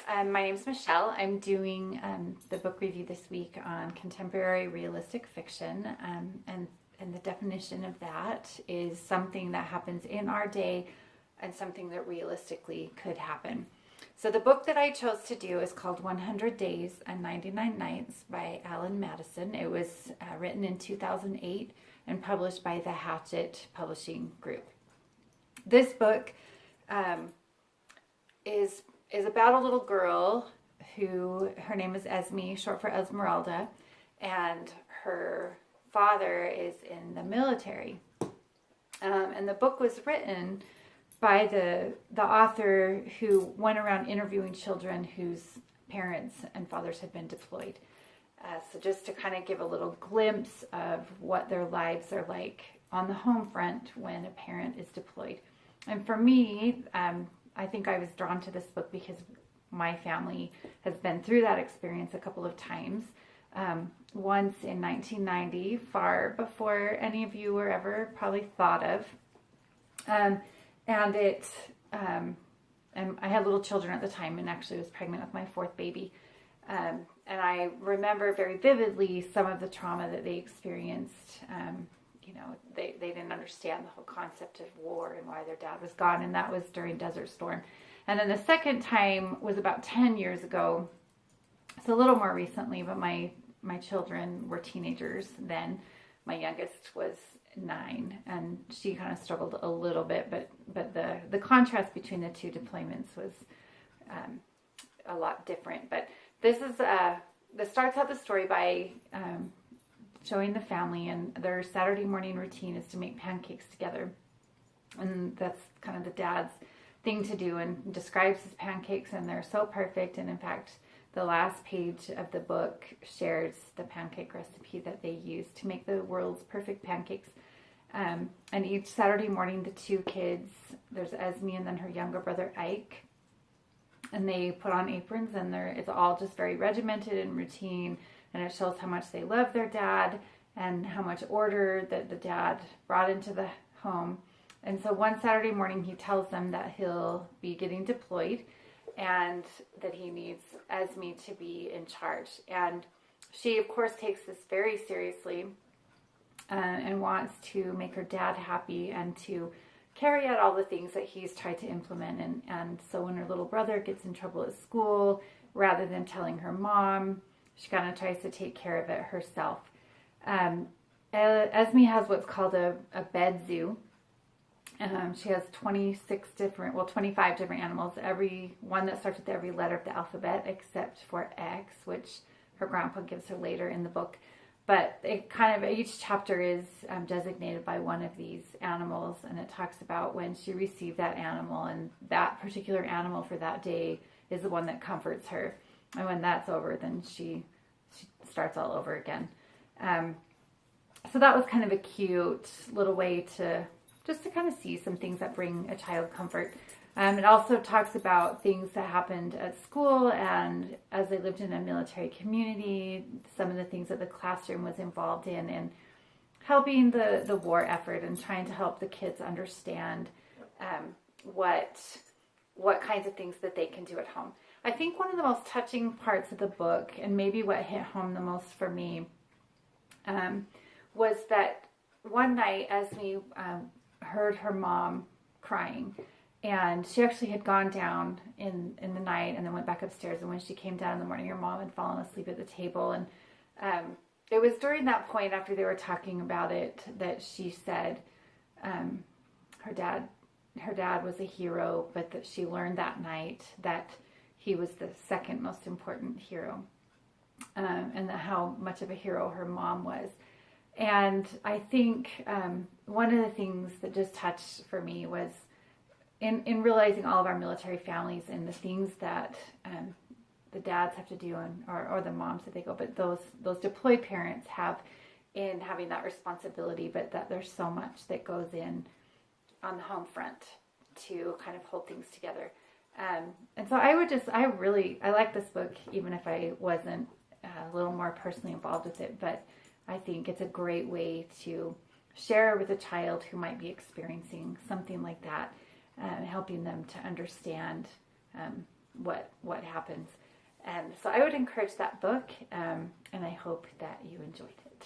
My name's Michelle. I'm doing the book review this week on contemporary realistic fiction, and the definition of that is something that happens in our day and something that realistically could happen. So the book that I chose to do is called 100 Days and 99 Nights by Alan Madison. It was written in 2008 and published by the Hachette Publishing Group. This book is about a little girl who, her name is Esme, short for Esmeralda, and her father is in the military. And the book was written by the author who went around interviewing children whose parents and fathers had been deployed. So just to kind of give a little glimpse of what their lives are like on the home front when a parent is deployed. And for me, I think I was drawn to this book because my family has been through that experience a couple of times. Once in 1990, far before any of you were ever probably thought of. And I had little children at the time and actually was pregnant with my fourth baby. And I remember very vividly some of the trauma that they experienced. They didn't understand the whole concept of war and why their dad was gone, and that was during Desert Storm. And then the second time was about 10 years ago. It's a little more recently, but my children were teenagers then. My youngest was 9, and she kind of struggled a little bit, but the contrast between the two deployments was a lot different. But this starts out the story by showing the family, and their Saturday morning routine is to make pancakes together. And that's kind of the dad's thing to do, and describes his pancakes, and they're so perfect. And in fact, the last page of the book shares the pancake recipe that they use to make the world's perfect pancakes. And each Saturday morning, the two kids, there's Esme and then her younger brother Ike, and they put on aprons, and it's all just very regimented and routine. And it shows how much they love their dad and how much order that the dad brought into the home. And so one Saturday morning, he tells them that he'll be getting deployed and that he needs Esme to be in charge. And she, of course, takes this very seriously and wants to make her dad happy and to carry out all the things that he's tried to implement. And so when her little brother gets in trouble at school, rather than telling her mom, she kind of tries to take care of it herself. Esme has what's called a bed zoo. She has 25 different animals, every one that starts with every letter of the alphabet except for X, which her grandpa gives her later in the book. But it kind of, each chapter is designated by one of these animals, and it talks about when she received that animal, and that particular animal for that day is the one that comforts her. And when that's over, then she starts all over again. So that was kind of a cute little way to kind of see some things that bring a child comfort. It also talks about things that happened at school and as they lived in a military community, some of the things that the classroom was involved in, and helping the war effort and trying to help the kids understand what kinds of things that they can do at home. I think one of the most touching parts of the book, and maybe what hit home the most for me, was that one night Esme heard her mom crying, and she actually had gone down in the night and then went back upstairs, and when she came down in the morning, her mom had fallen asleep at the table. And it was during that point, after they were talking about it, that she said her dad was a hero, but that she learned that night that he was the second most important hero, and how much of a hero her mom was. And I think one of the things that just touched for me was in realizing all of our military families and the things that the dads have to do, or the moms that they go, but those deployed parents have in having that responsibility, but that there's so much that goes in on the home front to kind of hold things together. And so I like this book, even if I wasn't a little more personally involved with it, but I think it's a great way to share with a child who might be experiencing something like that, helping them to understand what happens. And so I would encourage that book, and I hope that you enjoyed it.